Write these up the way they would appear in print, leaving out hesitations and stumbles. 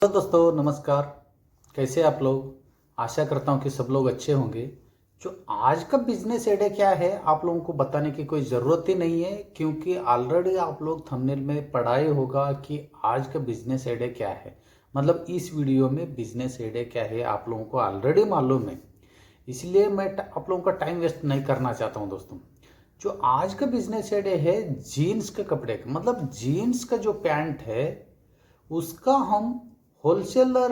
तो दोस्तों नमस्कार। कैसे आप लोग? आशा करता हूँ कि सब लोग अच्छे होंगे। जो आज का बिजनेस आइडिया क्या है आप लोगों को बताने की कोई ज़रूरत ही नहीं है, क्योंकि ऑलरेडी आप लोग थंबनेल में पढ़ा ही होगा कि आज का बिजनेस आइडिया क्या है। मतलब इस वीडियो में बिजनेस आइडिया क्या है आप लोगों को ऑलरेडी मालूम है, इसलिए मैं आप लोगों का टाइम वेस्ट नहीं करना चाहता हूँ दोस्तों। जो आज का बिजनेस आइडिया है जीन्स के कपड़े का, मतलब जीन्स का जो पैंट है उसका हम होलसेलर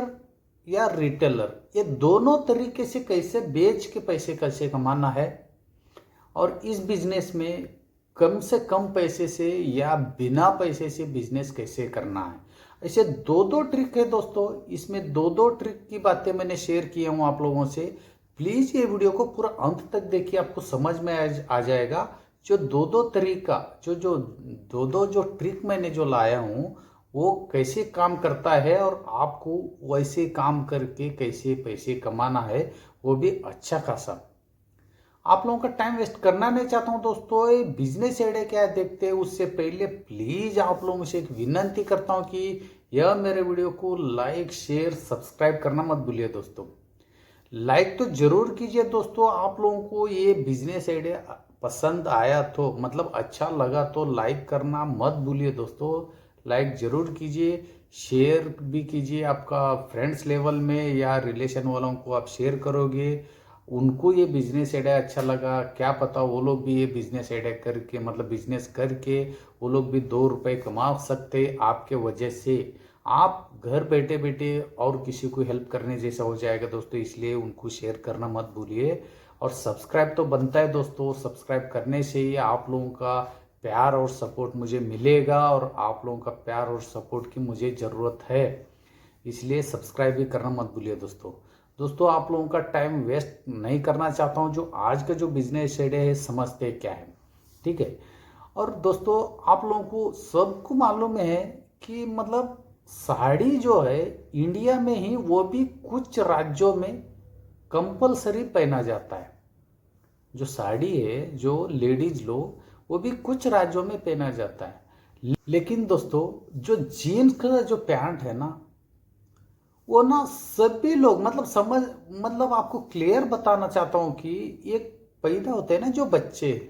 या रिटेलर ये दोनों तरीके से कैसे बेच के पैसे कैसे कमाना है, और इस बिजनेस में कम से कम पैसे से या बिना पैसे से बिजनेस कैसे करना है। ऐसे दो दो ट्रिक है दोस्तों, इसमें दो दो ट्रिक की बातें मैंने शेयर किया हूँ आप लोगों से। प्लीज़ ये वीडियो को पूरा अंत तक देखिए, आपको समझ में आ जाएगा। जो दो दो तरीका जो जो दो दो जो ट्रिक मैंने जो लाया हूँ वो कैसे काम करता है और आपको वैसे काम करके कैसे पैसे कमाना है, वो भी अच्छा खासा। आप लोगों का टाइम वेस्ट करना नहीं चाहता हूं दोस्तों। ये बिजनेस आइडिया क्या है देखते हैं, उससे पहले प्लीज आप लोगों से एक विनंती करता हूं कि यह मेरे वीडियो को लाइक शेयर सब्सक्राइब करना मत भूलिए दोस्तों। लाइक तो जरूर कीजिए दोस्तों। आप लोगों को ये बिजनेस आइडिया पसंद आया तो मतलब अच्छा लगा तो लाइक करना मत भूलिए दोस्तों। लाइक जरूर कीजिए, शेयर भी कीजिए। आपका फ्रेंड्स लेवल में या रिलेशन वालों को आप शेयर करोगे, उनको ये बिजनेस आइडिया अच्छा लगा, क्या पता वो लोग भी ये बिजनेस आइडिया करके मतलब बिजनेस करके वो लोग भी 2 रुपए कमा सकते आपके वजह से। आप घर बैठे बैठे और किसी को हेल्प करने जैसा हो जाएगा दोस्तों, इसलिए उनको शेयर करना मत भूलिए। और सब्सक्राइब तो बनता है दोस्तों, सब्सक्राइब करने से ही आप लोगों का प्यार और सपोर्ट मुझे मिलेगा, और आप लोगों का प्यार और सपोर्ट की मुझे ज़रूरत है, इसलिए सब्सक्राइब भी करना मत भूलिए दोस्तों। दोस्तों आप लोगों का टाइम वेस्ट नहीं करना चाहता हूँ। जो आज का जो बिजनेस आइडिया है समझते क्या है, ठीक है। और दोस्तों आप लोगों को सबको मालूम है कि मतलब साड़ी जो है इंडिया में ही, वो भी कुछ राज्यों में कंपलसरी पहना जाता है। जो साड़ी है जो लेडीज लोग, वो भी कुछ राज्यों में पहना जाता है। लेकिन दोस्तों जो जीन्स का जो पैंट है ना, वो ना सभी लोग मतलब समझ मतलब आपको क्लियर बताना चाहता हूं कि एक पैदा होते हैं ना जो बच्चे,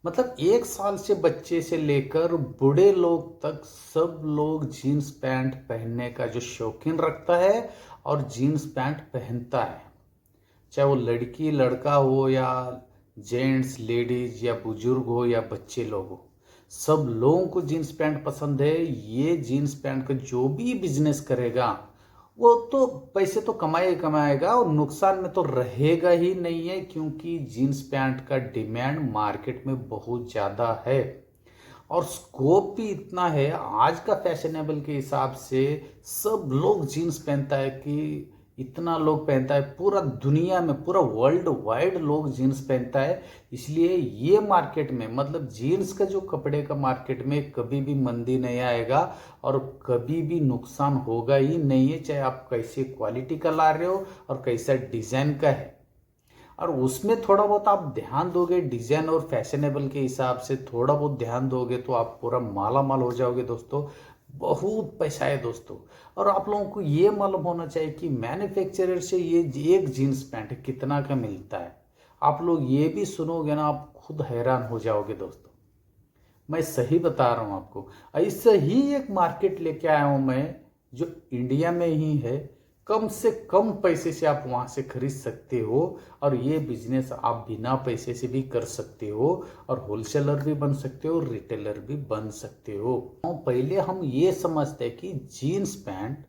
मतलब 1 साल से बच्चे से लेकर बूढ़े लोग तक सब लोग जीन्स पैंट पहनने का जो शौकीन रखता है और जीन्स पैंट पहनता है। चाहे वो लड़की लड़का हो या जेंट्स लेडीज या बुजुर्ग हो या बच्चे लोग हो, सब लोगों को जीन्स पैंट पसंद है। ये जीन्स पैंट का जो भी बिजनेस करेगा वो तो पैसे तो कमाए कमाएगा और नुकसान में तो रहेगा ही नहीं है, क्योंकि जीन्स पैंट का डिमांड मार्केट में बहुत ज़्यादा है और स्कोप भी इतना है। आज का फैशनेबल के हिसाब से सब लोग जीन्स पहनता है कि इतना लोग पहनता है, पूरा दुनिया में पूरा वर्ल्ड वाइड लोग जीन्स पहनता है। इसलिए ये मार्केट में मतलब जीन्स का जो कपड़े का मार्केट में कभी भी मंदी नहीं आएगा और कभी भी नुकसान होगा ही नहीं है, चाहे आप कैसे क्वालिटी का ला रहे हो और कैसा डिजाइन का है। और उसमें थोड़ा बहुत आप ध्यान दोगे डिजाइन और फैशनेबल के हिसाब से, थोड़ा बहुत ध्यान दोगे तो आप पूरा माला माल हो जाओगे दोस्तों। बहुत पैसा है दोस्तों। और आप लोगों को ये मालूम होना चाहिए कि मैन्युफैक्चरर से ये एक जीन्स पैंट कितना का मिलता है। आप लोग ये भी सुनोगे ना, आप खुद हैरान हो जाओगे दोस्तों। मैं सही बता रहा हूँ आपको। ऐसे ही एक मार्केट लेके आया हूँ मैं, जो इंडिया में ही है। कम से कम पैसे से आप वहां से खरीद सकते हो और ये बिजनेस आप बिना पैसे से भी कर सकते हो और होलसेलर भी बन सकते हो, रिटेलर भी बन सकते हो। पहले हम ये समझते हैं कि जीन्स पैंट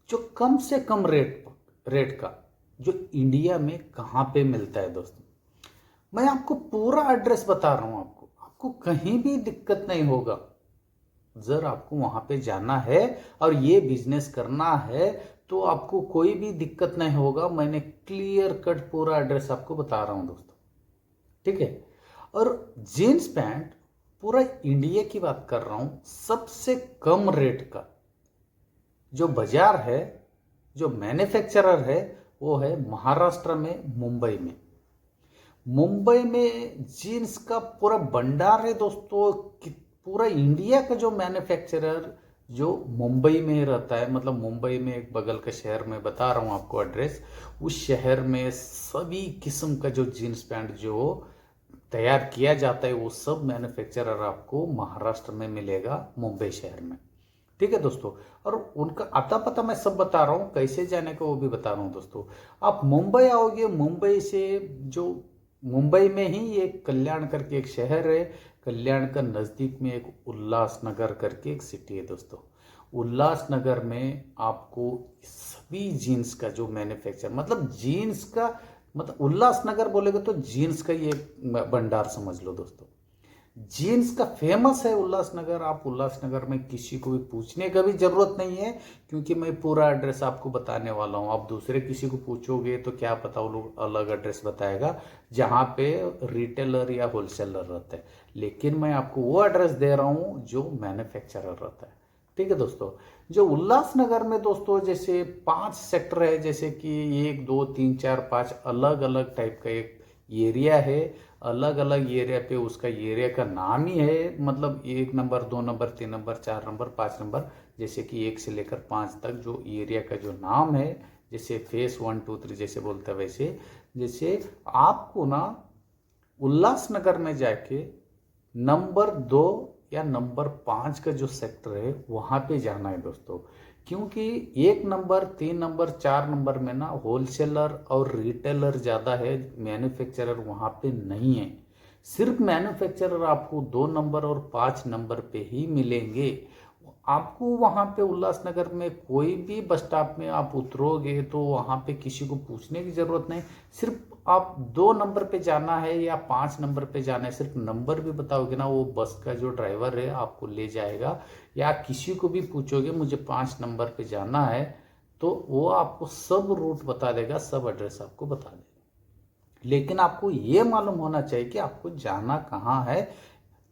जो कम से कम रेट का जो इंडिया में कहाँ पे मिलता है दोस्तों। मैं आपको पूरा एड्रेस बता रहा हूँ, आपको आपको कहीं भी दिक्कत नहीं होगा। जर आपको वहां पे जाना है और ये बिजनेस करना है तो आपको कोई भी दिक्कत नहीं होगा। मैंने क्लियर कट पूरा एड्रेस आपको बता रहा हूं दोस्तों, ठीक है। और जीन्स पैंट पूरा इंडिया की बात कर रहा हूं, सबसे कम रेट का जो बाजार है, जो मैन्युफैक्चरर है, वो है महाराष्ट्र में, मुंबई में। मुंबई में जीन्स का पूरा भंडार है दोस्तों। पूरा इंडिया का जो मैन्युफैक्चरर जो मुंबई में ही रहता है, मतलब मुंबई में एक बगल का शहर में बता रहा हूँ आपको एड्रेस, उस शहर में सभी किस्म का जो जीन्स पैंट जो तैयार किया जाता है वो सब मैन्युफैक्चरर आपको महाराष्ट्र में मिलेगा, मुंबई शहर में। ठीक है दोस्तों, और उनका आता पता मैं सब बता रहा हूँ, कैसे जाने का वो भी बता रहा हूँ दोस्तों। आप मुंबई आओगे, मुंबई से जो मुंबई में ही एक कल्याण करके एक शहर है, कल्याण का नज़दीक में एक उल्लासनगर करके एक सिटी है दोस्तों। उल्लासनगर में आपको सभी जीन्स का जो मैन्युफैक्चर, मतलब जीन्स का, मतलब उल्लासनगर बोलेगे तो जीन्स का ये भंडार समझ लो दोस्तों। जीन्स का फेमस है उल्लासनगर। आप उल्लासनगर में किसी को भी पूछने का भी जरूरत नहीं है, क्योंकि मैं पूरा एड्रेस आपको बताने वाला हूँ। आप दूसरे किसी को पूछोगे तो क्या पता वो लोग अलग एड्रेस बताएगा जहाँ पे रिटेलर या होलसेलर रहता है, लेकिन मैं आपको वो एड्रेस दे रहा हूँ जो मैन्युफैक्चरर रहता है। ठीक है दोस्तों, जो उल्लासनगर में दोस्तों जैसे 5 सेक्टर है, जैसे कि 1 2 3 4 5 अलग अलग टाइप का एक एरिया है। अलग अलग एरिया पे उसका एरिया का नाम ही है, मतलब 1 number 2 number 3 number 4 number 5 number, जैसे कि 1 से लेकर 5 तक जो एरिया का जो नाम है, जैसे फेस 1 2 3 जैसे बोलते हैं वैसे। जैसे आपको ना उल्लासनगर में जाके नंबर 2 या नंबर 5 का जो सेक्टर है वहाँ पे जाना है दोस्तों, क्योंकि 1 नंबर 3 नंबर 4 नंबर में ना होलसेलर और रिटेलर ज़्यादा है, मैन्युफैक्चरर वहाँ पे नहीं है। सिर्फ मैन्युफैक्चरर आपको 2 नंबर और 5 नंबर पे ही मिलेंगे। आपको वहाँ पे उल्लासनगर में कोई भी बस स्टॉप में आप उतरोगे तो वहाँ पे किसी को पूछने की ज़रूरत नहीं। सिर्फ आप 2 नंबर पे जाना है या 5 नंबर पे जाना है, सिर्फ नंबर भी बताओगे ना, वो बस का जो ड्राइवर है आपको ले जाएगा। या किसी को भी पूछोगे मुझे 5 नंबर पे जाना है, तो वो आपको सब रूट बता देगा, सब एड्रेस आपको बता देगा। लेकिन आपको ये मालूम होना चाहिए कि आपको जाना कहाँ है,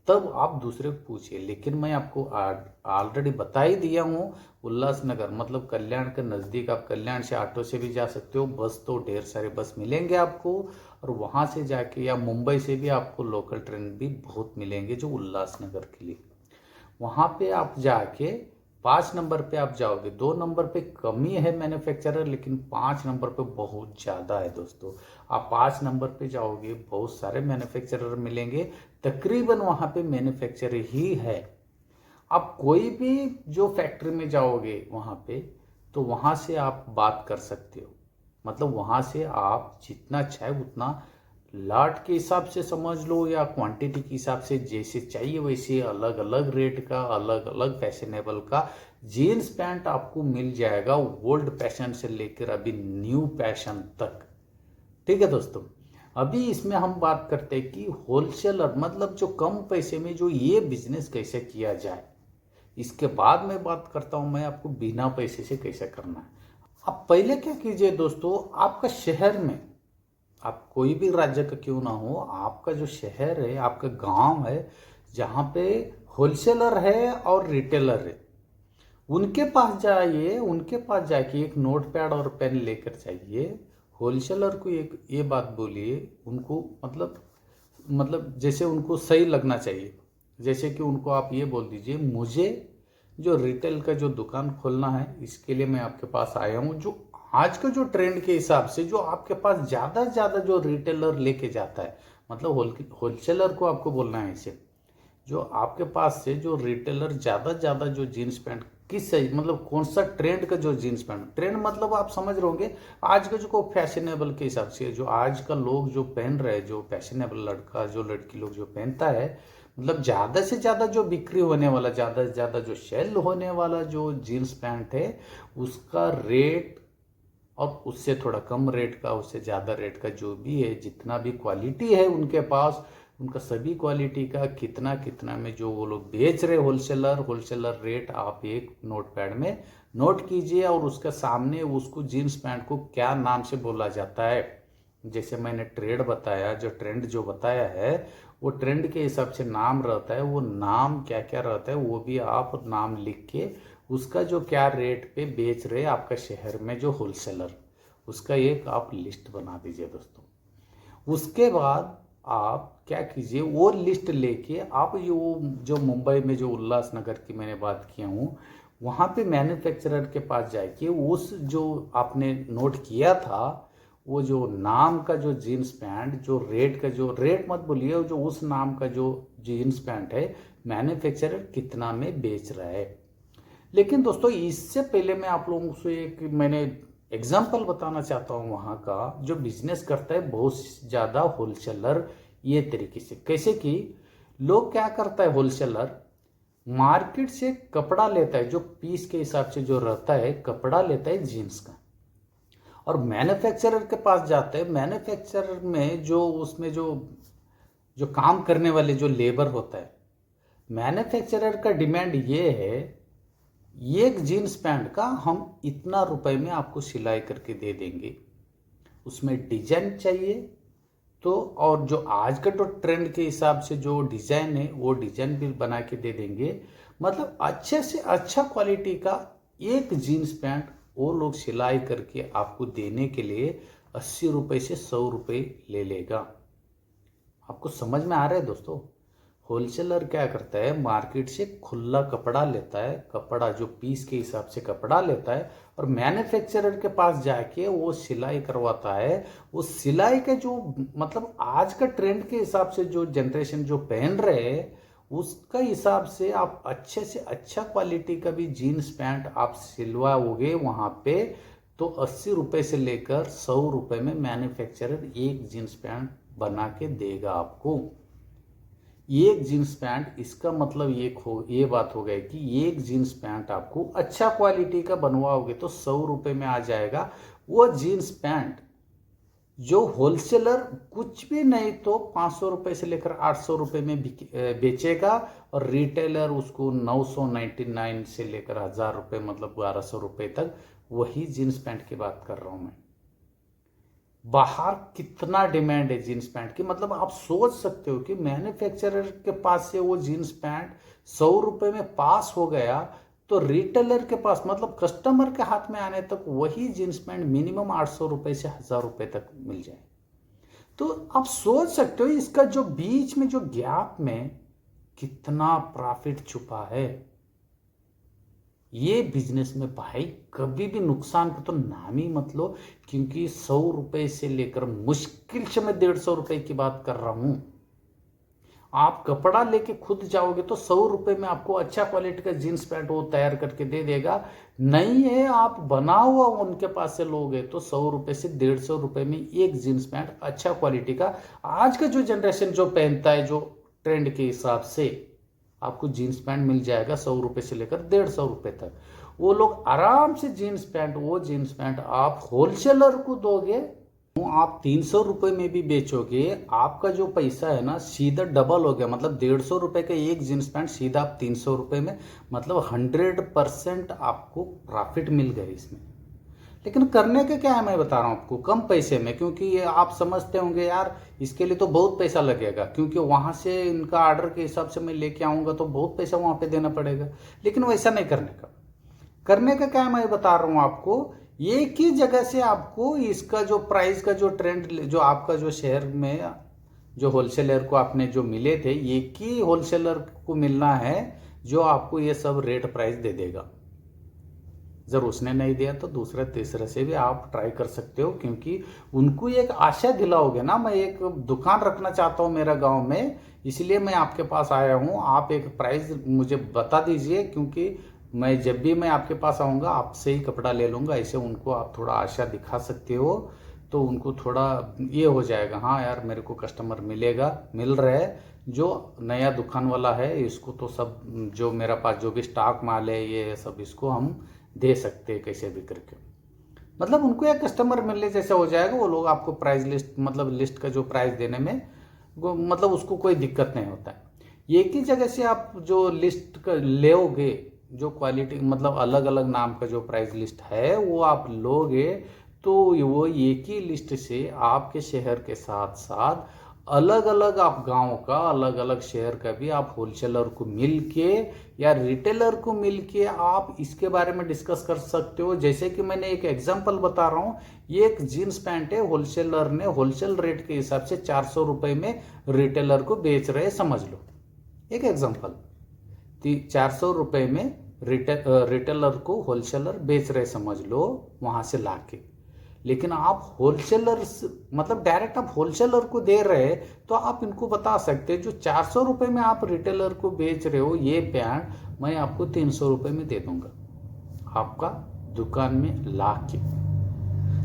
तब आप दूसरे को पूछिए। लेकिन मैं आपको ऑलरेडी बता ही दिया हूँ, उल्लासनगर मतलब कल्याण के नज़दीक। आप कल्याण से ऑटो से भी जा सकते हो, बस तो ढेर सारे बस मिलेंगे आपको, और वहाँ से जाके या मुंबई से भी आपको लोकल ट्रेन भी बहुत मिलेंगे जो उल्लासनगर के लिए। वहाँ पे आप जाके 5 नंबर पे आप जाओगे, 2 नंबर पे कमी है मैन्युफैक्चरर, लेकिन 5 नंबर पे बहुत ज़्यादा है दोस्तों। आप 5 नंबर पे जाओगे, बहुत सारे मैन्युफैक्चरर मिलेंगे, तकरीबन वहाँ पे मैन्युफैक्चरर ही है। आप कोई भी जो फैक्ट्री में जाओगे वहाँ पे, तो वहाँ से आप बात कर सकते हो, मतलब वहाँ से आप जितना चाहे उतना लाट के हिसाब से समझ लो या क्वांटिटी के हिसाब से, जैसे चाहिए वैसे अलग अलग रेट का, अलग अलग फैशनेबल का जीन्स पैंट आपको मिल जाएगा, ओल्ड फैशन से लेकर अभी न्यू फैशन तक। ठीक है दोस्तों, अभी इसमें हम बात करते हैं कि होलसेलर मतलब जो कम पैसे में जो ये बिजनेस कैसे किया जाए। इसके बाद मैं बात करता हूं मैं आपको बिना पैसे से कैसे करना है। आप पहले क्या कीजिए दोस्तों, आपका शहर में, आप कोई भी राज्य का क्यों ना हो, आपका जो शहर है, आपका गांव है, जहाँ पे होलसेलर है और रिटेलर है, उनके पास जाइए। उनके पास जाके एक नोट पैड और पेन लेकर जाइए। होलसेलर को एक ये बात बोलिए उनको, मतलब जैसे उनको सही लगना चाहिए। जैसे कि उनको आप ये बोल दीजिए, मुझे जो रिटेल का जो दुकान खोलना है, इसके लिए मैं आपके पास आया हूँ। जो आज का जो ट्रेंड के हिसाब से जो आपके पास ज़्यादा से ज़्यादा जो रिटेलर लेके जाता है, मतलब होलसेलर को आपको बोलना है इसे, जो आपके पास से जो रिटेलर ज़्यादा जो जीन्स पैंट किस सही, मतलब कौन सा ट्रेंड का जो जीन्स पैंट, ट्रेंड मतलब आप समझ रहे होंगे आज का जो फैशनेबल के हिसाब से, जो आज का लोग जो पहन रहे हैं, जो फैशनेबल लड़का जो लड़की लोग जो पहनता है, मतलब ज़्यादा से ज़्यादा जो बिक्री होने वाला, ज़्यादा से ज़्यादा जो सेल होने वाला जो जीन्स पैंट है, उसका रेट और उससे थोड़ा कम रेट का, उससे ज़्यादा रेट का जो भी है, जितना भी क्वालिटी है उनके पास, उनका सभी क्वालिटी का कितना कितना में जो वो लोग बेच रहे होलसेलर रेट आप एक नोट पैड में नोट कीजिए, और उसके सामने उसको जीन्स पैंट को क्या नाम से बोला जाता है। जैसे मैंने ट्रेड बताया, जो ट्रेंड जो बताया है, वो ट्रेंड के हिसाब से नाम रहता है, वो नाम क्या क्या रहता है वो भी आप नाम लिख के, उसका जो क्या रेट पे बेच रहे आपका शहर में जो होलसेलर, उसका एक आप लिस्ट बना दीजिए दोस्तों। उसके बाद आप क्या कीजिए, वो लिस्ट लेके आप जो मुंबई में जो उल्लासनगर की मैंने बात किया हूँ, वहाँ पे मैन्युफैक्चरर के पास जाके उस जो आपने नोट किया था, वो जो नाम का जो जीन्स पैंट, जो रेट का, जो रेट मत बोलिए, जो उस नाम का जो जीन्स पैंट है मैन्युफैक्चरर कितना में बेच रहा है। लेकिन दोस्तों इससे पहले मैं आप लोगों से एक मैंने एग्जाम्पल बताना चाहता हूँ वहाँ का जो बिजनेस करता है बहुत ज़्यादा होलसेलर, ये तरीके से। कैसे कि लोग क्या करता है, होलसेलर मार्केट से कपड़ा लेता है, जो पीस के हिसाब से जो रहता है कपड़ा लेता है जीन्स का, और मैन्युफैक्चरर के पास जाते हैं। मैन्युफैक्चरर में जो उसमें जो जो काम करने वाले जो लेबर होता है, मैन्युफैक्चरर का डिमांड ये है, एक जीन्स पैंट का हम इतना रुपए में आपको सिलाई करके दे देंगे, उसमें डिजाइन चाहिए तो, और जो आज का तो ट्रेंड के हिसाब से जो डिजाइन है वो डिजाइन भी बना के दे देंगे। मतलब अच्छे से अच्छा क्वालिटी का एक जीन्स पैंट वो लोग सिलाई करके आपको देने के लिए 80 रुपये से 100 रुपये ले लेगा। आपको समझ में आ रहा है दोस्तों? होलसेलर क्या करता है, मार्केट से खुला कपड़ा लेता है, कपड़ा जो पीस के हिसाब से कपड़ा लेता है, और मैन्युफैक्चरर के पास जाके वो सिलाई करवाता है। वो सिलाई का जो मतलब आज का ट्रेंड के हिसाब से जो जनरेशन जो पहन रहे हैं उसका हिसाब से आप अच्छे से अच्छा क्वालिटी का भी जीन्स पैंट आप सिलवाओगे वहाँ पे, तो 80 रुपये से लेकर 100 रुपये में मैन्युफैक्चरर एक जीन्स पैंट बना के देगा आपको। एक जीन्स पैंट, इसका मतलब ये बात हो गई कि एक जीन्स पैंट आपको अच्छा क्वालिटी का बनवाओगे तो 100 रुपये में आ जाएगा। वो जीन्स पैंट जो होलसेलर कुछ भी नहीं तो 500 रुपये से लेकर 800 रुपये में बेचेगा, और रिटेलर उसको 999 से लेकर 1000 रुपये मतलब 1200 रुपये तक। वही जीन्स पैंट की बात कर रहा हूँ मैं। बाहर कितना डिमांड है जीन्स पैंट की, मतलब आप सोच सकते हो कि मैन्युफैक्चरर के पास से वो जीन्स पैंट 100 रुपये में पास हो गया तो रिटेलर के पास मतलब कस्टमर के हाथ में आने तक वही जीन्स पैंट मिनिमम 800 रुपये से 1000 रुपये तक मिल जाए। तो आप सोच सकते हो इसका जो बीच में जो गैप में कितना प्रॉफिट छुपा है। ये बिजनेस में भाई कभी भी नुकसान का तो नाम ही मत लो, क्योंकि 100 रुपये से लेकर मुश्किल से मैं 150 रुपये की बात कर रहा हूं। आप कपड़ा लेके खुद जाओगे तो 100 रुपये में आपको अच्छा क्वालिटी का जीन्स पैंट वो तैयार करके दे देगा। नहीं है आप बना हुआ उनके पास से लोगे तो 100 रुपये से 150 रुपये में एक जीन्स पैंट अच्छा क्वालिटी का, आज का जो जनरेशन जो पहनता है जो ट्रेंड के हिसाब से आपको जीन्स पैंट मिल जाएगा 100 रुपये से लेकर 150 रुपये तक। वो लोग आराम से जीन्स पैंट, वो जीन्स पैंट आप होलसेलर को दोगे, आप 300 रुपये में भी बेचोगे, आपका जो पैसा है ना सीधा डबल हो गया। मतलब 150 रुपये का एक जीन्स पैंट सीधा आप 300 रुपये में, मतलब 100% आपको प्रॉफिट मिल गया इसमें। लेकिन करने के क्या है मैं बता रहा हूँ आपको, कम पैसे में, क्योंकि ये आप समझते होंगे यार इसके लिए तो बहुत पैसा लगेगा, क्योंकि वहाँ से इनका आर्डर के हिसाब से मैं लेके आऊँगा तो बहुत पैसा वहाँ पे देना पड़ेगा। लेकिन वैसा नहीं करने का क्या है मैं बता रहा हूँ आपको, एक ही जगह से आपको इसका जो प्राइस का जो ट्रेंड जो आपका जो शहर में जो होलसेलर को आपने जो मिले थे, एक ही होलसेलर को मिलना है जो आपको ये सब रेट प्राइस दे देगा। जब उसने नहीं दिया तो दूसरा तीसरे से भी आप ट्राई कर सकते हो, क्योंकि उनको एक आशा दिलाओगे ना। मैं एक दुकान रखना चाहता हूँ मेरा गांव में, इसलिए मैं आपके पास आया हूँ। आप एक प्राइस मुझे बता दीजिए, क्योंकि मैं जब भी मैं आपके पास आऊँगा आपसे ही कपड़ा ले लूँगा। ऐसे उनको आप थोड़ा आशा दिखा सकते हो तो उनको थोड़ा ये हो जाएगा, हाँ यार मेरे को कस्टमर मिल रहा है। जो नया दुकान वाला है इसको तो सब जो मेरा पास जो भी स्टॉक माल है ये सब इसको हम दे सकते हैं कैसे भी करके। मतलब उनको एक कस्टमर मिलने जैसे हो जाएगा। वो लोग आपको प्राइस लिस्ट मतलब लिस्ट का जो प्राइस देने में मतलब उसको कोई दिक्कत नहीं होता है। एक ही जगह से आप जो लिस्ट का लोगे, जो क्वालिटी मतलब अलग अलग नाम का जो प्राइस लिस्ट है वो आप लोगे, तो वो एक ही लिस्ट से आपके शहर के साथ साथ अलग अलग आप गांव का अलग अलग शहर का भी आप होलसेलर को मिल के या रिटेलर को मिल के आप इसके बारे में डिस्कस कर सकते हो। जैसे कि मैंने एक एग्जांपल बता रहा हूँ, ये एक जीन्स पैंट है, होलसेलर ने होलसेल रेट के हिसाब से 400 रुपये में रिटेलर को बेच रहे, समझ लो एक एग्जांपल। 400 रुपये में रिटेलर को होलसेलर बेच रहे समझ लो वहाँ से लाके, लेकिन आप होलसेलर मतलब डायरेक्ट आप होलसेलर को दे रहे, तो आप इनको बता सकते जो 400 रुपये में आप रिटेलर को बेच रहे हो ये पैंट मैं आपको 300 रुपये में दे दूंगा आपका दुकान में ला के।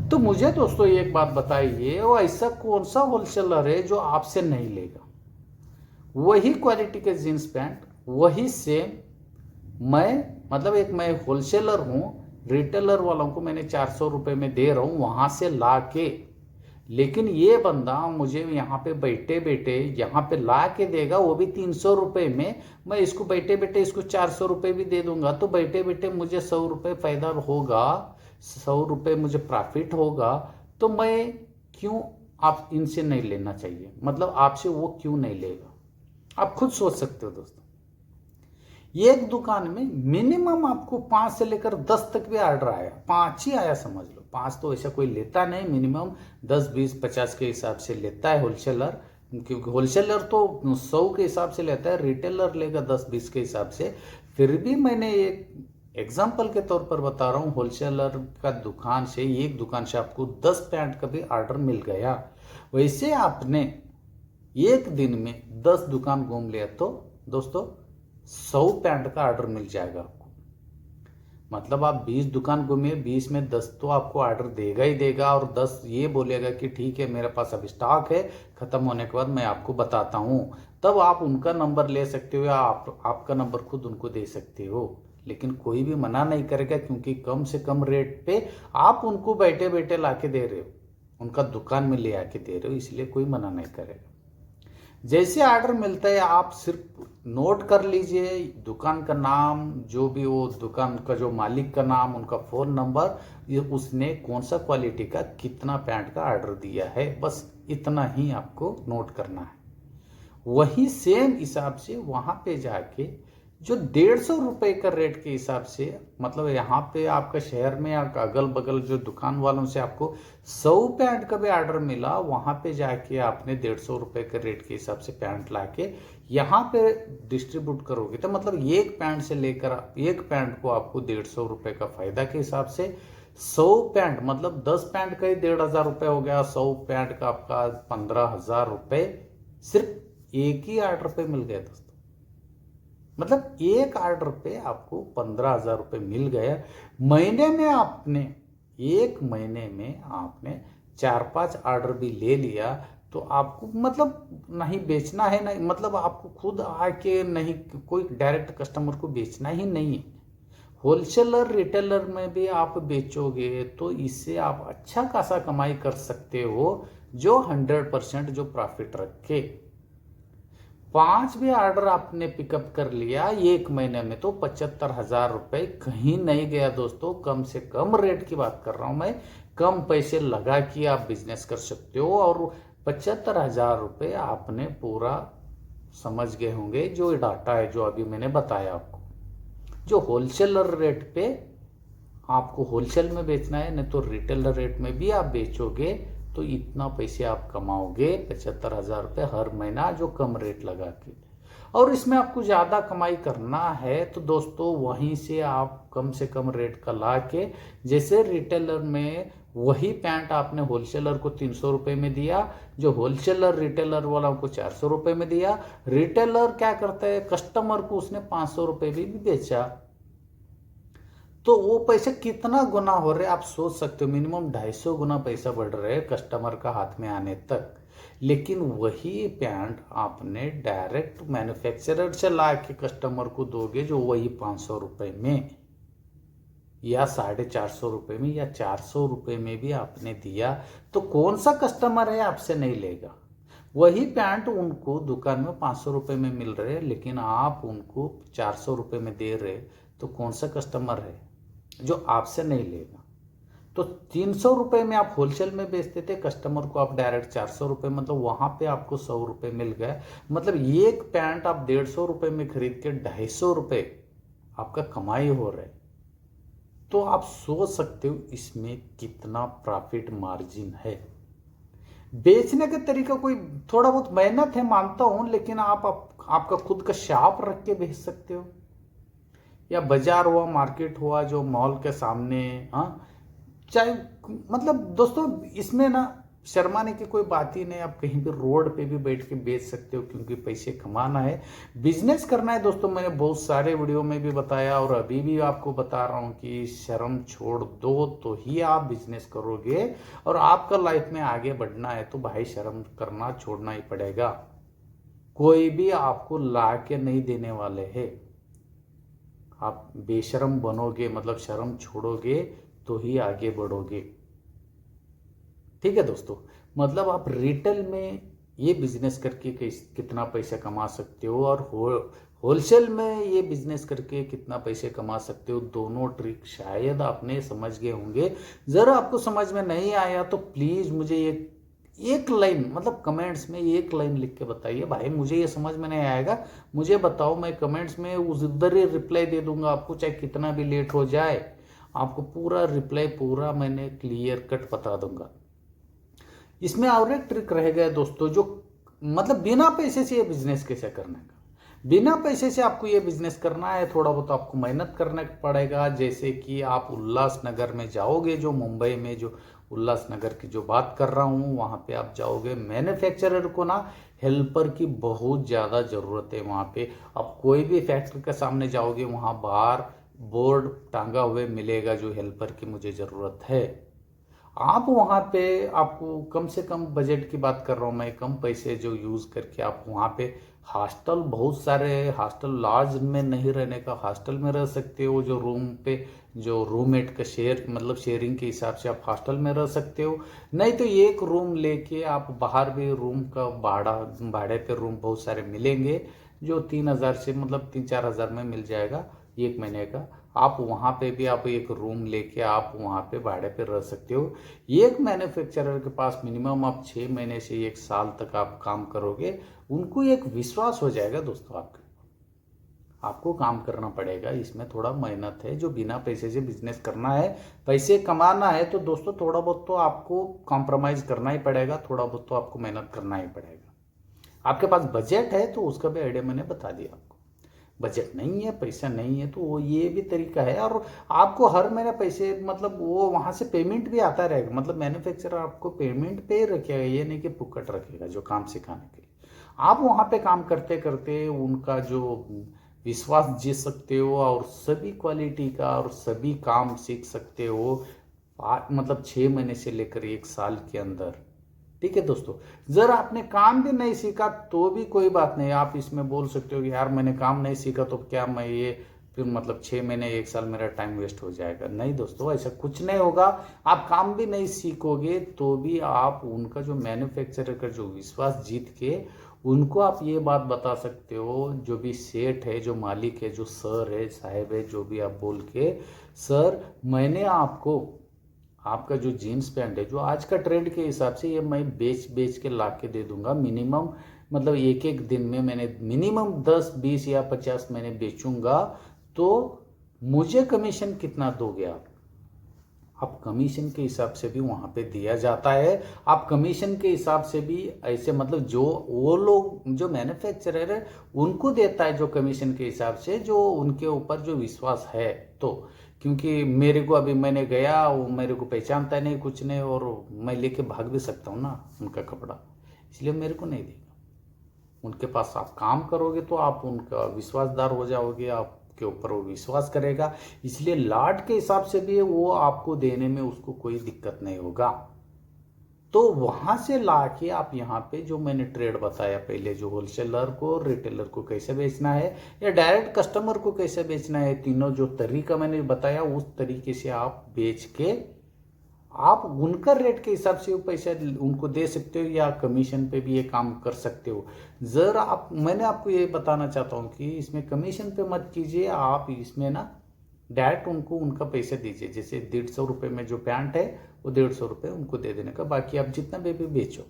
तो मुझे दोस्तों एक बात बताइए, वो ऐसा कौन सा होलसेलर है जो आपसे नहीं लेगा? वही क्वालिटी के जींस पैंट वही सेम, मैं होलसेलर हूँ, रिटेलर वालों को मैंने 400 रुपये में दे रहा हूँ वहाँ से ला के, लेकिन ये बंदा मुझे यहाँ पे बैठे बैठे यहाँ पे ला के देगा वो भी 300 रुपये में। मैं इसको बैठे बैठे इसको 400 रुपये भी दे दूंगा, तो बैठे बैठे मुझे 100 रुपये फायदा होगा, 100 रुपये मुझे प्रॉफिट होगा। तो मैं क्यों आप इनसे नहीं लेना चाहिए, मतलब आपसे वो क्यों नहीं लेगा? आप खुद सोच सकते हो दोस्तों। एक दुकान में मिनिमम आपको 5 से लेकर 10 तक भी ऑर्डर आया, 5 ही आया समझ लो, 5 तो ऐसा कोई लेता नहीं, मिनिमम 10 20 50 के हिसाब से लेता है होलसेलर, क्योंकि होलसेलर तो 100 के हिसाब से लेता है, रिटेलर लेगा 10 20 के हिसाब से। फिर भी मैंने एक एग्जाम्पल के तौर पर बता रहा हूँ, होलसेलर का दुकान से एक दुकान से आपको 10 पैंट का भी ऑर्डर मिल गया, वैसे आपने एक दिन में 10 दुकान घूम लिया तो दोस्तों 100 पैंट का ऑर्डर मिल जाएगा आपको। मतलब आप 20 दुकान घूमिए, 20 में 10 तो आपको ऑर्डर देगा ही देगा, और 10 ये बोलेगा कि ठीक है मेरे पास अब स्टॉक है, खत्म होने के बाद मैं आपको बताता हूँ। तब आप उनका नंबर ले सकते हो या आपका नंबर खुद उनको दे सकते हो, लेकिन कोई भी मना नहीं करेगा, क्योंकि कम से कम रेट पे आप उनको बैठे बैठे ला के दे रहे हो, उनका दुकान में ले आके दे रहे हो, इसलिए कोई मना नहीं करेगा। जैसे ऑर्डर मिलता है आप सिर्फ नोट कर लीजिए दुकान का नाम, जो भी वो दुकान का जो मालिक का नाम, उनका फ़ोन नंबर, ये उसने कौन सा क्वालिटी का कितना पैंट का ऑर्डर दिया है, बस इतना ही आपको नोट करना है। वही सेम हिसाब से वहाँ पे जाके जो 150 रुपये का रेट के हिसाब से, मतलब यहाँ पे आपका शहर में या अगल बगल जो दुकान वालों से आपको 100 पैंट का भी ऑर्डर मिला, वहाँ पे जाके आपने 150 रुपये के रेट के हिसाब से पैंट लाके यहाँ पे डिस्ट्रीब्यूट करोगे, तो मतलब एक पैंट से लेकर एक पैंट को आपको 150 रुपये का फायदा के हिसाब से 100 पैंट, मतलब 10 पैंट का ही 1500 रुपये हो गया, 100 पैंट का आपका 15,000 रुपये सिर्फ एक ही ऑर्डर पे मिल गया दोस्तों। मतलब एक ऑर्डर पे आपको 15,000 रुपये मिल गया। महीने में आपने, एक महीने में आपने 4-5 ऑर्डर भी ले लिया, तो आपको मतलब नहीं बेचना है, नहीं मतलब आपको खुद आके नहीं, कोई डायरेक्ट कस्टमर को बेचना ही नहीं है। होलसेलर रिटेलर में भी आप बेचोगे तो इससे आप अच्छा खासा कमाई कर सकते हो, जो 100% जो प्रॉफिट रखे। 5 भी ऑर्डर आपने पिकअप कर लिया एक महीने में, तो 75,000 रुपये कहीं नहीं गया दोस्तों। कम से कम रेट की बात कर रहा हूं मैं, कम पैसे लगा के आप बिजनेस कर सकते हो, और 75,000 रुपये आपने पूरा समझ गए होंगे जो डाटा है जो अभी मैंने बताया आपको। जो होलसेलर रेट पे आपको होलसेल में बेचना है, नहीं तो रिटेलर रेट में भी आप बेचोगे तो इतना पैसे आप कमाओगे 75,000 रुपये हर महीना, जो कम रेट लगा के। और इसमें आपको ज़्यादा कमाई करना है तो दोस्तों वहीं से आप कम से कम रेट का ला के, जैसे रिटेलर में वही पैंट आपने होलसेलर को 300 रुपये में दिया, जो होलसेलर रिटेलर वाला को 400 रुपये में दिया, रिटेलर क्या करता है कस्टमर को उसने 500 रुपये भी बेचा, तो वो पैसे कितना गुना हो रहे आप सोच सकते हो। मिनिमम 250 गुना पैसा बढ़ रहे हैं कस्टमर का हाथ में आने तक। लेकिन वही पैंट आपने डायरेक्ट मैन्युफैक्चरर से ला के कस्टमर को दोगे, जो वही 500 रुपये में या 450 रुपये में या 400 रुपये में भी आपने दिया, तो कौन सा कस्टमर है आपसे नहीं लेगा? वही पैंट उनको दुकान में 500 रुपये में मिल रहे हैं, लेकिन आप उनको 400 रुपये में दे रहे, तो कौन सा कस्टमर है जो आपसे नहीं लेगा? तो 300 रुपये में आप होलसेल में बेचते थे, कस्टमर को आप डायरेक्ट 400 रुपये, मतलब वहां पे आपको 100 रुपये मिल गए। मतलब एक पैंट आप 150 रुपये में खरीद के 250 रुपये आपका कमाई हो रहा है। तो आप सोच सकते हो इसमें कितना प्रॉफिट मार्जिन है। बेचने का तरीका कोई थोड़ा बहुत मेहनत है मानता हूं, लेकिन आप आपका खुद का शॉप रख के बेच सकते हो। या बाजार हुआ, मार्केट हुआ जो मॉल के सामने, हाँ, चाहे मतलब दोस्तों इसमें ना शर्माने की कोई बात ही नहीं। आप कहीं भी रोड पे भी बैठ के बेच सकते हो, क्योंकि पैसे कमाना है, बिजनेस करना है दोस्तों। मैंने बहुत सारे वीडियो में भी बताया और अभी भी आपको बता रहा हूँ कि शर्म छोड़ दो तो ही आप बिजनेस करोगे, और आपका लाइफ में आगे बढ़ना है तो भाई शर्म करना छोड़ना ही पड़ेगा। कोई भी आपको ला के नहीं देने वाले हैं। आप बेशर्म बनोगे, मतलब शर्म छोड़ोगे तो ही आगे बढ़ोगे। ठीक है दोस्तों, मतलब आप रिटेल में ये बिजनेस करके कितना पैसा कमा सकते हो, और होलसेल में ये बिजनेस करके कितना पैसे कमा सकते हो, दोनों ट्रिक शायद आपने समझ गए होंगे। जरा आपको समझ में नहीं आया तो प्लीज मुझे एक लाइन, मतलब कमेंट्स में एक लाइन लिख के बताइए, भाई मुझे ये समझ में नहीं आएगा, मुझे बताओ। मैं कमेंट्स में उस उधर ही रिप्लाई दे दूंगा आपको, चाहे कितना भी लेट हो जाए, आपको पूरा रिप्लाई पूरा मैंने क्लियर कट बता दूंगा। इसमें और एक ट्रिक रह गया दोस्तों, जो मतलब बिना पैसे से ये बिजनेस कैसे करने का। बिना पैसे से आपको ये बिजनेस करना है, थोड़ा बहुत आपको मेहनत करना पड़ेगा। जैसे कि आप उल्लासनगर में जाओगे, जो मुंबई में जो उल्लासनगर की जो बात कर रहा हूँ, वहाँ पे आप जाओगे, मैन्युफैक्चरर को ना हेल्पर की बहुत ज़्यादा ज़रूरत है वहाँ पे। आप कोई भी फैक्ट्री के सामने जाओगे, वहाँ बाहर बोर्ड टांगा हुए मिलेगा जो हेल्पर की मुझे ज़रूरत है। आप वहाँ पे, आपको कम से कम बजट की बात कर रहा हूँ मैं, कम पैसे जो यूज़ करके आप वहाँ पे हॉस्टल, बहुत सारे हॉस्टल, लॉज में नहीं रहने का, हॉस्टल में रह सकते हो। जो रूम पे जो रूममेट का शेयर, मतलब शेयरिंग के हिसाब से आप हॉस्टल में रह सकते हो। नहीं तो एक रूम लेके आप बाहर भी रूम का भाड़े पे रूम बहुत सारे मिलेंगे, जो 3,000 से, मतलब 3-4 हज़ार में मिल जाएगा एक महीने का। आप वहाँ पे भी आप एक रूम लेके आप वहाँ पे भाड़े पे रह सकते हो। एक मैन्युफैक्चरर के पास मिनिमम आप 6 महीने से 1 साल तक आप काम करोगे, उनको एक विश्वास हो जाएगा दोस्तों आपके। आपको काम करना पड़ेगा, इसमें थोड़ा मेहनत है। जो बिना पैसे से बिजनेस करना है, पैसे कमाना है, तो दोस्तों थोड़ा बहुत तो आपको कॉम्प्रोमाइज़ करना ही पड़ेगा, थोड़ा बहुत तो आपको मेहनत करना ही पड़ेगा। आपके पास बजट है तो उसका भी आइडिया मैंने बता दिया आपको। बजट नहीं है, पैसा नहीं है, तो वो ये भी तरीका है। और आपको हर महीने पैसे, मतलब वो वहाँ से पेमेंट भी आता रहेगा, मतलब मैन्युफैक्चरर आपको पेमेंट पे रखेगा, ये नहीं कि पुक्कट रखेगा जो काम सिखाने के लिए। आप वहाँ पे काम करते करते उनका जो विश्वास जीत सकते हो, और सभी क्वालिटी का और सभी काम सीख सकते हो, मतलब 6 महीने से लेकर 1 साल के अंदर। ठीक है दोस्तों, जर आपने काम भी नहीं सीखा तो भी कोई बात नहीं। आप इसमें बोल सकते हो कि यार मैंने काम नहीं सीखा तो क्या मैं ये फिर मतलब 6 महीने 1 साल मेरा टाइम वेस्ट हो जाएगा। नहीं दोस्तों, ऐसा कुछ नहीं होगा। आप काम भी नहीं सीखोगे तो भी आप उनका जो मैन्युफैक्चरर का जो विश्वास जीत के उनको आप ये बात बता सकते हो, जो भी सेठ है, जो मालिक है, जो सर है, साहब है, जो भी आप बोल के, सर मैंने आपको आपका जो जीन्स पैंट है, जो आज का ट्रेंड के हिसाब से, ये मैं बेच बेच के ला के दे दूंगा मिनिमम, मतलब एक एक दिन में मैंने मिनिमम 10, 20 या 50 मैंने बेचूंगा, तो मुझे कमीशन कितना दोगे आप कमीशन के हिसाब से भी वहाँ पे दिया जाता है। आप कमीशन के हिसाब से भी ऐसे, मतलब जो वो लोग जो मैन्युफैक्चरर है उनको देता है जो कमीशन के हिसाब से, जो उनके ऊपर जो विश्वास है। तो क्योंकि मेरे को अभी मैंने गया, वो मेरे को पहचानता नहीं कुछ नहीं, और मैं लेके भाग भी सकता हूँ ना उनका कपड़ा, इसलिए मेरे को नहीं देगा। उनके पास आप काम करोगे तो आप उनका विश्वासदार हो जाओगे, आपके ऊपर वो विश्वास करेगा, इसलिए लाट के हिसाब से भी वो आपको देने में उसको कोई दिक्कत नहीं होगा। तो वहां से लाके आप यहाँ पे जो मैंने ट्रेड बताया पहले, जो होलसेलर को रिटेलर को कैसे बेचना है या डायरेक्ट कस्टमर को कैसे बेचना है, तीनों जो तरीका मैंने बताया उस तरीके से आप बेच के आप उनका रेट के हिसाब से वो पैसा उनको दे सकते हो, या कमीशन पे भी ये काम कर सकते हो। जरा आप, मैंने आपको ये बताना चाहता हूँ कि इसमें कमीशन पे मत कीजिए, आप इसमें ना डायरेक्ट उनको उनका पैसा दीजिए। जैसे 150 रुपये में जो पैंट है वो 150 रुपये उनको दे देने का, बाकी आप जितना भी बेचो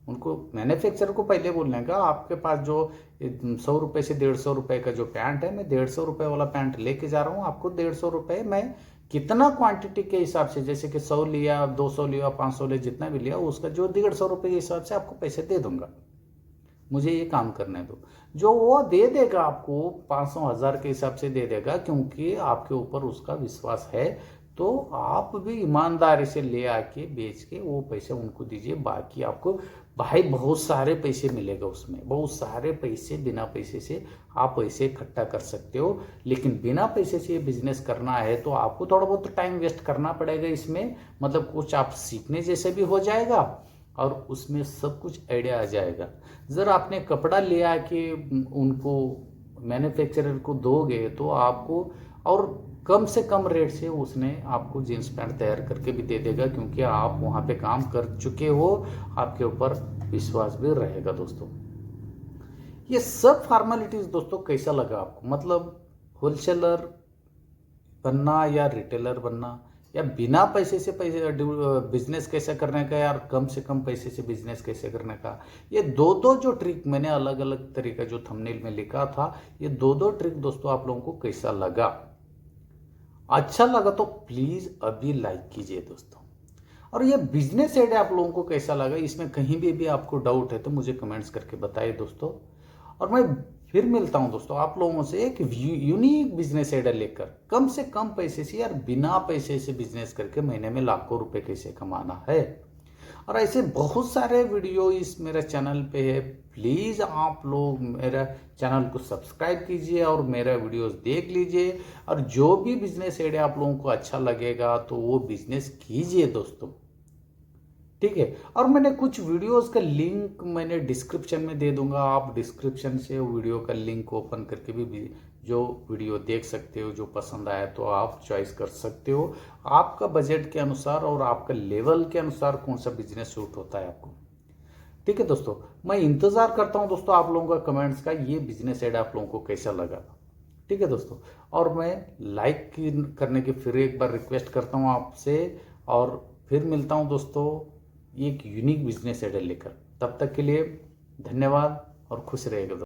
उनको, मैन्युफैक्चरर को पहले बोलने का आपके पास जो 100 रुपये से 150 रुपये का जो पैंट है, मैं 150 रुपये वाला पैंट लेके जा रहा हूँ, आपको 150 रुपये मैं कितना क्वांटिटी के हिसाब से, जैसे कि 100 लिया, 200 लिया, 500 लिया, जितना भी लिया, उसका जो 150 रुपये के हिसाब से आपको पैसे दे दूंगा। मुझे ये काम करने दो। जो वो दे देगा आपको 500 1000 के हिसाब से दे देगा, क्योंकि आपके ऊपर उसका विश्वास है। तो आप भी ईमानदारी से ले आके बेच के वो पैसे उनको दीजिए। बाकी आपको भाई बहुत सारे पैसे मिलेगा उसमें, बहुत सारे पैसे, बिना पैसे से आप पैसे इकट्ठा कर सकते हो। लेकिन बिना पैसे से ये बिजनेस करना है तो आपको थोड़ा बहुत टाइम वेस्ट करना पड़ेगा इसमें। मतलब कुछ आप सीखने जैसे भी हो जाएगा और उसमें सब कुछ आइडिया आ जाएगा। जर आपने कपड़ा ले आके उनको मैन्युफैक्चरर को दोगे तो आपको और कम से कम रेट से उसने आपको जीन्स पैंट तैयार करके भी दे देगा, क्योंकि आप वहाँ पे काम कर चुके हो, आपके ऊपर विश्वास भी रहेगा दोस्तों। ये सब फॉर्मेलिटीज दोस्तों कैसा लगा आपको? मतलब होलसेलर बनना या रिटेलर बनना या बिना पैसे से पैसे बिजनेस कैसे करने का, यार कम से कम पैसे से बिजनेस कैसे करने का, ये दो दो जो ट्रिक मैंने अलग अलग तरीका जो थंबनेल में लिखा था, ये दो दो ट्रिक दोस्तों आप लोगों को कैसा लगा? अच्छा लगा तो प्लीज अभी लाइक कीजिए दोस्तों। और ये बिजनेस आइडिया आप लोगों को कैसा लगा, इसमें कहीं भी आपको डाउट है तो मुझे कमेंट्स करके बताइए दोस्तों। और मैं फिर मिलता हूं दोस्तों आप लोगों से एक यूनिक बिजनेस आइडिया लेकर, कम से कम पैसे से यार बिना पैसे से बिजनेस करके महीने में लाखों रुपए कैसे कमाना है। और ऐसे बहुत सारे वीडियो इस मेरे चैनल पे है। प्लीज़ आप लोग मेरा चैनल को सब्सक्राइब कीजिए और मेरा वीडियोस देख लीजिए। और जो भी बिजनेस आइडिया आप लोगों को अच्छा लगेगा तो वो बिजनेस कीजिए दोस्तों, ठीक है। और मैंने कुछ वीडियोस का लिंक मैंने डिस्क्रिप्शन में दे दूंगा, आप डिस्क्रिप्शन से वीडियो का लिंक ओपन करके भी जो वीडियो देख सकते हो। जो पसंद आए तो आप चॉइस कर सकते हो, आपका बजट के अनुसार और आपका लेवल के अनुसार कौन सा बिजनेस सूट होता है आपको, ठीक है दोस्तों। मैं इंतजार करता हूं दोस्तों आप लोगों का कमेंट्स का, ये बिजनेस आइडिया आप लोगों को कैसा लगा, ठीक है दोस्तों। और मैं लाइक करने की फिर एक बार रिक्वेस्ट करता हूं आपसे, और फिर मिलता हूं दोस्तों एक यूनिक बिजनेस आइडिया लेकर। तब तक के लिए धन्यवाद और खुश रहेगा दोस्तों।